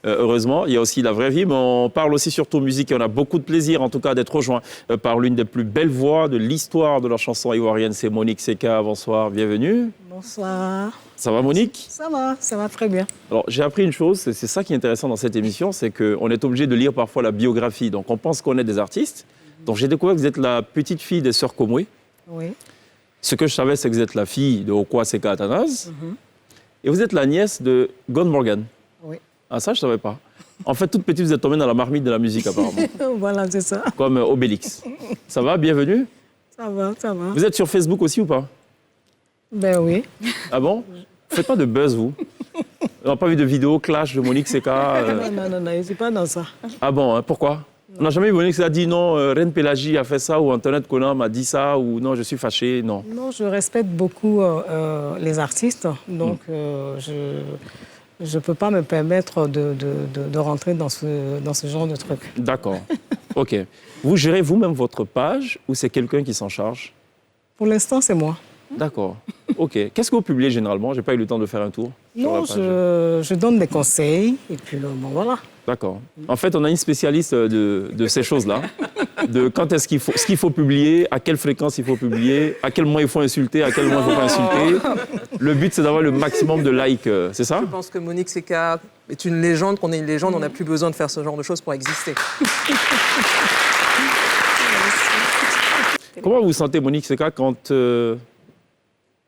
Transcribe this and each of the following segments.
heureusement. Il y a aussi la vraie vie, mais on parle aussi surtout musique et on a beaucoup de plaisir, en tout cas, d'être rejoint par l'une des plus belles voix de l'histoire de la chanson ivoirienne. C'est Monique Seka. Bonsoir, bienvenue. Bonsoir. Ça va, Monique? Ça va très bien. Alors, j'ai appris une chose, c'est ça qui est intéressant dans cette émission, c'est qu'on est obligé de lire parfois la biographie. Donc, on pense connaître des artistes. Donc, j'ai découvert que vous êtes la petite fille des sœurs Komwe. Oui. Ce que je savais, c'est que vous êtes la fille de Okwa Seka Athanase. Et vous êtes la nièce de Gone Morgan. Oui. Ah, ça, je ne savais pas. En fait, toute petite, vous êtes tombée dans la marmite de la musique, apparemment. Voilà, c'est ça. Comme Obélix. Ça va? Bienvenue. Ça va, ça va. Vous êtes sur Facebook aussi ou pas? Ben oui. Ah bon? Faites pas de buzz, vous. On n'a pas vu de vidéo clash de Monique Seka. Non, je ne suis pas dans ça. Ah bon, hein, pourquoi? On n'a jamais vu Monique Seka dire non, Reine Pélagie a fait ça, ou Antoinette Conan m'a dit ça, ou non, je suis fâché, non. Non, je respecte beaucoup les artistes, donc je ne peux pas me permettre de rentrer dans ce genre de truc. D'accord. OK. Vous gérez vous-même votre page ou c'est quelqu'un qui s'en charge? Pour l'instant, c'est moi. D'accord. OK. Qu'est-ce que vous publiez généralement? Je n'ai pas eu le temps de faire un tour. Non, je donne des conseils et puis bon, voilà. D'accord. En fait, on a une spécialiste de ces choses-là, de quand est-ce ce qu'il faut publier, à quelle fréquence il faut publier, à quel moment il faut insulter, à quel moment il ne faut pas insulter. Le but, c'est d'avoir le maximum de likes, c'est ça? Je pense que Monique Seka est une légende, qu'on est une légende, on n'a plus besoin de faire ce genre de choses pour exister. Comment vous vous sentez, Monique Seka, quand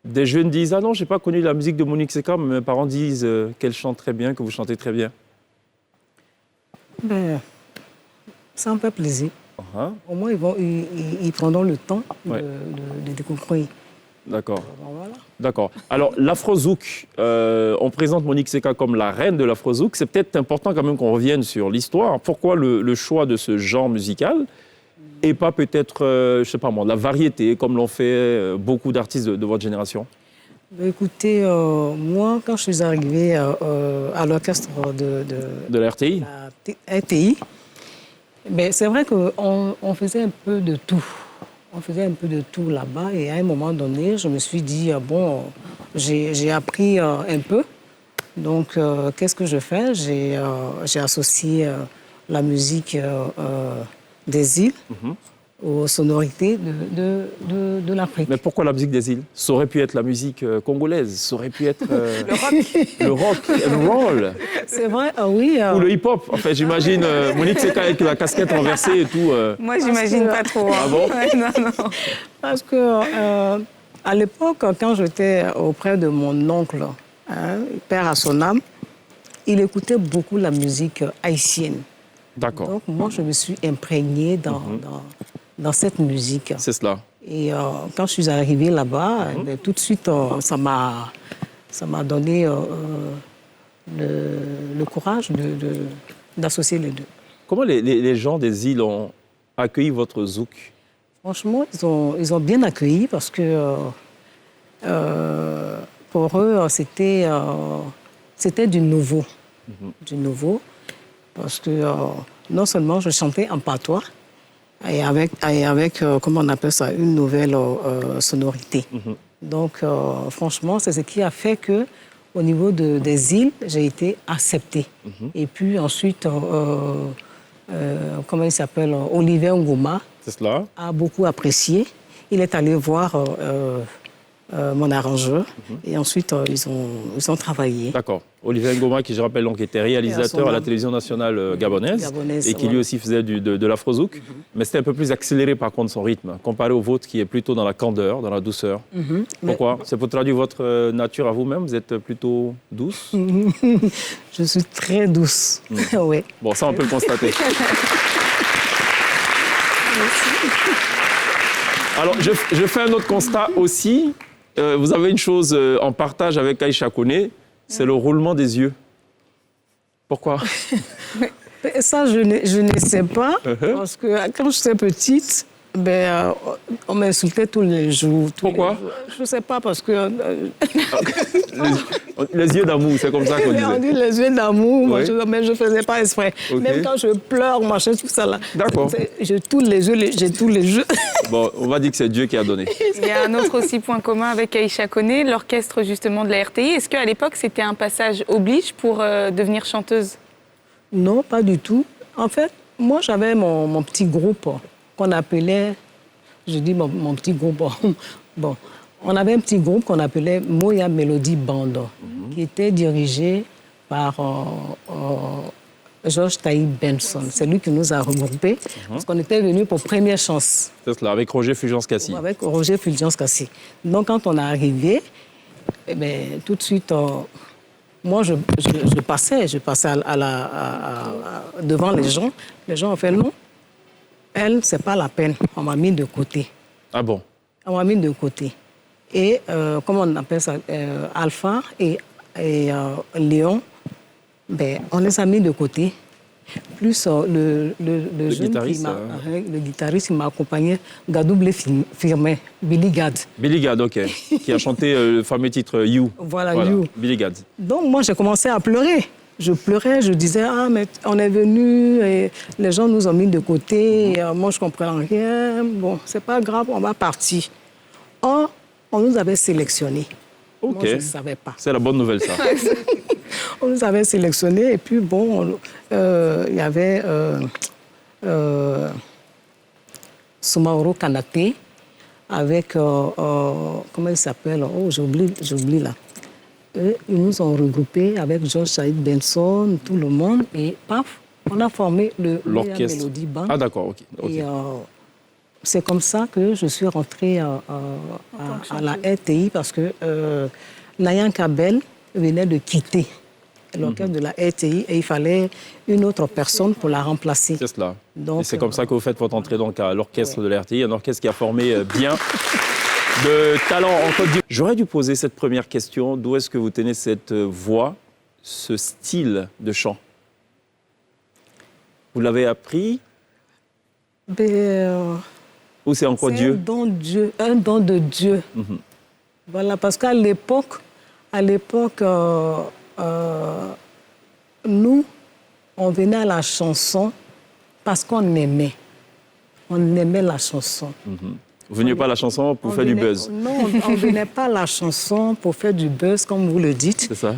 des jeunes disent « Ah non, je n'ai pas connu la musique de Monique Seka, mais mes parents disent qu'elle chante très bien, que vous chantez très bien ». Ben, ça me fait plaisir. Au moins, ils prendront le temps de découvrir. D'accord. Voilà. D'accord. Alors, l'Afrozouk, on présente Monique Seka comme la reine de l'Afrozouk. C'est peut-être important quand même qu'on revienne sur l'histoire. Pourquoi le choix de ce genre musical et pas peut-être, je ne sais pas moi, la variété, comme l'ont fait beaucoup d'artistes de votre génération? Écoutez, moi, quand je suis arrivée à l'orchestre de la RTI, c'est vrai qu'on faisait un peu de tout. On faisait un peu de tout là-bas. Et à un moment donné, je me suis dit, bon, j'ai appris un peu. Donc, qu'est-ce que je fais? J'ai associé la musique des îles aux sonorités de l'Afrique. Mais pourquoi la musique des îles? Ça aurait pu être la musique congolaise, ça aurait pu être le rock, le roll. C'est vrai, oui. Ou le hip-hop. Enfin, j'imagine Monique Seka avec la casquette renversée et tout. Moi, j'imagine pas trop. Ah bon? Ouais, non. Parce que à l'époque, quand j'étais auprès de mon oncle, père à son âme, il écoutait beaucoup la musique haïtienne. D'accord. Donc, moi, je me suis imprégnée dans cette musique. C'est cela. Et quand je suis arrivée là-bas, tout de suite, ça m'a donné le courage d'associer les deux. Comment les gens des îles ont accueilli votre zouk? Franchement, ils ont bien accueilli parce que pour eux, c'était du nouveau. Du nouveau. Parce que non seulement je chantais en patois, et avec comment on appelle ça, une nouvelle sonorité. Donc, franchement, c'est ce qui a fait que, au niveau des îles, j'ai été acceptée. Et puis ensuite, comment il s'appelle, Olivier Ngoma a beaucoup apprécié. Il est allé voir mon arrangeur et ensuite, ils ont travaillé. D'accord. Olivier Ngoma, qui je rappelle donc était réalisateur à la télévision nationale gabonaise et qui lui aussi faisait de l'afrozouk. Mais c'était un peu plus accéléré par contre son rythme, comparé au vôtre qui est plutôt dans la candeur, dans la douceur. Pourquoi? C'est pour traduire votre nature à vous-même? Vous êtes plutôt douce? Je suis très douce, oui. Bon, ça on peut le constater. Alors, je fais un autre constat aussi. Vous avez une chose en partage avec Aïcha Koné, c'est le roulement des yeux. Pourquoi? Ça, je ne sais pas, parce que quand j'étais petite, on m'insultait tous les jours. Pourquoi? Je ne sais pas, parce que... Les yeux d'amour, c'est comme ça qu'on disait. On dit les yeux d'amour, mais je ne faisais pas exprès. Même quand je pleure, machin, tout ça là. D'accord. J'ai tous les yeux. Bon, on va dire que c'est Dieu qui a donné. Il y a un autre aussi point commun avec Aïcha Koné, l'orchestre justement de la RTI. Est-ce qu'à l'époque, c'était un passage oblige pour devenir chanteuse? Non, pas du tout. En fait, moi, j'avais mon petit groupe qu'on appelait... Je dis mon petit groupe... Bon, on avait un petit groupe qu'on appelait Moya Melody Band, qui était dirigé par Georges Taïb Benson. C'est lui qui nous a regroupés, parce qu'on était venus pour Première Chance. C'est cela, avec Roger Fulgence-Cassis. Avec Roger Fulgence-Cassis. Donc, quand on est arrivé, eh bien, tout de suite, moi, je passais devant les gens. Les gens ont fait non. Elle, c'est pas la peine. On m'a mis de côté. Ah bon? On m'a mis de côté. Et, comment on appelle ça, Alpha et Léon, ben, on les a mis de côté. Plus le jeune guitariste, le guitariste qui m'a accompagné, Gadou Blé Firmin, Billy Gad. Billy Gad, OK. Qui a chanté le fameux titre You. Voilà, You. Billy Gad. Donc, moi, j'ai commencé à pleurer. Je pleurais, je disais, ah, mais on est venu et les gens nous ont mis de côté. Et, moi, je ne comprends rien. Bon, c'est pas grave, on va partir. Or, on nous avait sélectionnés. OK. Moi, je ne savais pas. C'est la bonne nouvelle, ça. On nous avait sélectionnés et puis, bon, il y avait Soumaoro Kanaté avec, comment il s'appelle? Oh, j'oublie là. Ils nous ont regroupés avec Georges Saïd Benson, tout le monde, et paf, on a formé l'orchestre Melody Band. Ah d'accord, OK. Et c'est comme ça que je suis rentrée à la RTI parce que Nayan Kabel venait de quitter l'orchestre de la RTI et il fallait une autre personne pour la remplacer. C'est cela. Donc, et c'est comme ça que vous faites votre entrée donc, à l'orchestre de la RTI, un orchestre qui a formé bien de talents en Côte d'Ivoire. J'aurais dû poser cette première question. D'où est-ce que vous tenez cette voix, ce style de chant? Vous l'avez appris? Ou c'est encore Dieu? Un don de Dieu. Voilà, parce qu'à l'époque, nous, on venait à la chanson parce qu'on aimait. On aimait la chanson. Vous ne veniez pas à la chanson pour faire du buzz? Non, on ne venait pas à la chanson pour faire du buzz, comme vous le dites. C'est ça?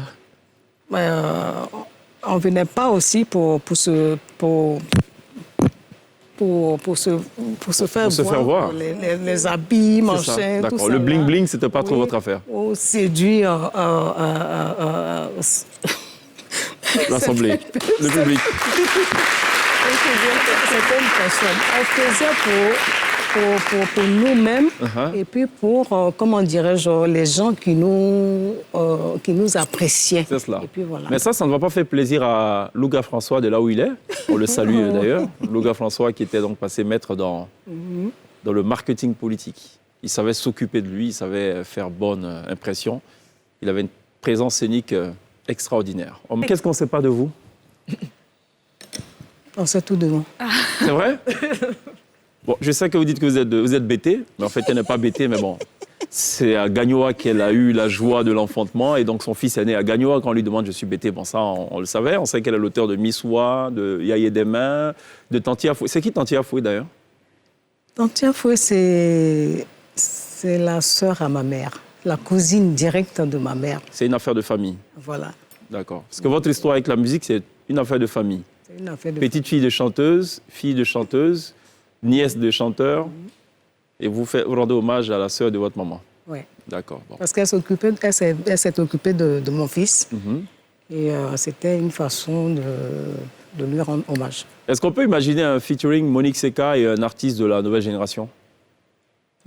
On ne venait pas aussi pour se faire voir. Les habits, machin, tout ça. D'accord. Le bling-bling, ce n'était pas trop votre affaire? Ou séduire l'Assemblée, le public. C'était une personne. On faisait pour nous-mêmes et puis pour, comment dirais-je, les gens qui nous appréciaient. C'est cela. Et puis voilà. Mais ça ne va pas faire plaisir à Louga François de là où il est. On le salue d'ailleurs. Louga François qui était donc passé maître dans le marketing politique. Il savait s'occuper de lui, il savait faire bonne impression. Il avait une présence scénique extraordinaire. Qu'est-ce qu'on ne sait pas de vous? On sait tout de vous. C'est vrai? Bon, je sais que vous dites que vous êtes bêtée, mais en fait, elle n'est pas bêtée, mais bon. C'est à Gagnoa qu'elle a eu la joie de l'enfantement, et donc son fils est né à Gagnoa. Quand on lui demande « je suis bêtée », bon ça, on le savait. On sait qu'elle est l'auteur de Missoua, de Yaye des Mains, de Tanti Afoué. C'est qui Tanti Afoué, d'ailleurs? Tanti Afoué, c'est la sœur à ma mère, la cousine directe de ma mère. C'est une affaire de famille? Voilà. D'accord. Parce que votre histoire avec la musique, c'est une affaire de famille. C'est une affaire de Petite fille de chanteuse, fille de chanteuse, nièce de chanteur, et vous rendez hommage à la sœur de votre maman. Oui. D'accord. Bon. Parce qu'elle s'est occupée de mon fils, et c'était une façon de lui rendre hommage. Est-ce qu'on peut imaginer un featuring Monique Seka et un artiste de la nouvelle génération?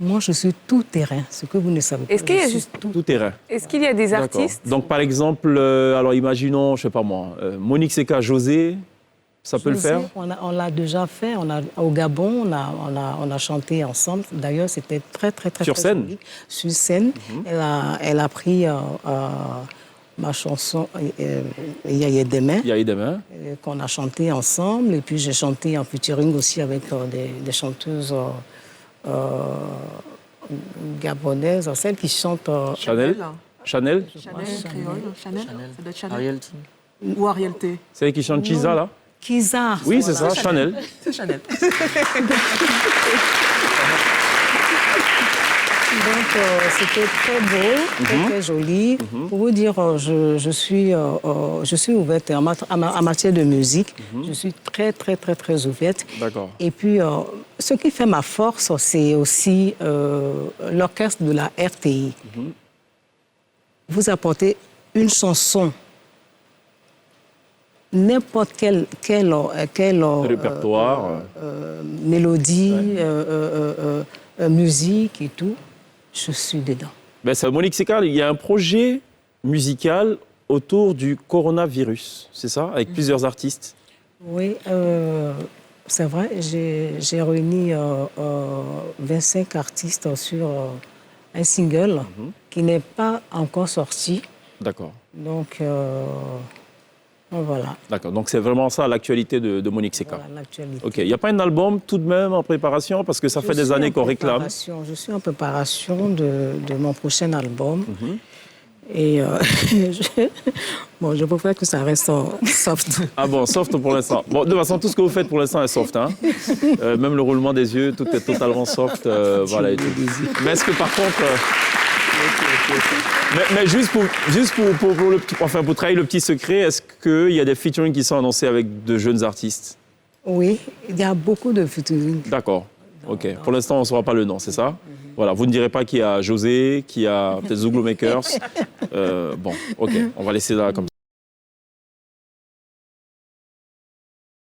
Moi, je suis tout terrain, ce que vous ne savez pas. Est-ce qu'il y a juste tout terrain? Est-ce qu'il y a des artistes? Donc, par exemple, alors imaginons, je ne sais pas moi, Monique Seka, José, ça peut le faire? On l'a déjà fait. Au Gabon, on a chanté ensemble. D'ailleurs, c'était très Sur scène? joli. Sur scène. Elle a pris ma chanson Yaye des Mains. Yaye des Mains. Qu'on a chanté ensemble. Et puis, j'ai chanté en featuring aussi avec des chanteuses gabonaises, celles qui chantent... Chanel? Chanel, créole, Chanel. Ça doit être Chanel. Ariel T. Ou Ariel T. C'est elle qui chante Chiza, là? Kiza. Oui, c'est ça, Chanel. C'est Chanel. Donc, c'était très beau, très joli. Pour vous dire, je suis ouverte en matière de musique. Je suis très, très, très, très ouverte. D'accord. Et puis, ce qui fait ma force, c'est aussi l'orchestre de la RTI. Vous apportez une chanson, n'importe quel répertoire, mélodie, musique et tout, je suis dedans. Ben, Monique Sécar, il y a un projet musical autour du coronavirus, c'est ça, avec plusieurs artistes? Oui, c'est vrai, j'ai réuni 25 artistes sur un single qui n'est pas encore sorti. D'accord. Donc, voilà. D'accord, donc c'est vraiment ça l'actualité de Monique Sécar. Voilà l'actualité. Ok, il n'y a pas un album tout de même en préparation? Parce que ça fait des années qu'on réclame. Je suis en préparation de mon prochain album. Et bon, je préfère que ça reste soft. Ah bon, soft pour l'instant. Bon, de toute façon, tout ce que vous faites pour l'instant est soft. Hein. Même le roulement des yeux, tout est totalement soft. Voilà, et tout. Mais est-ce que par contre... Mais juste pour travailler le petit secret, est-ce qu'il y a des featuring qui sont annoncés avec de jeunes artistes? Oui, il y a beaucoup de featuring. D'accord. Ok. Pour l'instant, on ne saura pas le nom, c'est ça? Voilà. Vous ne direz pas qu'il y a José, qu'il y a peut-être Zouglou Makers. Bon, ok. On va laisser là comme ça.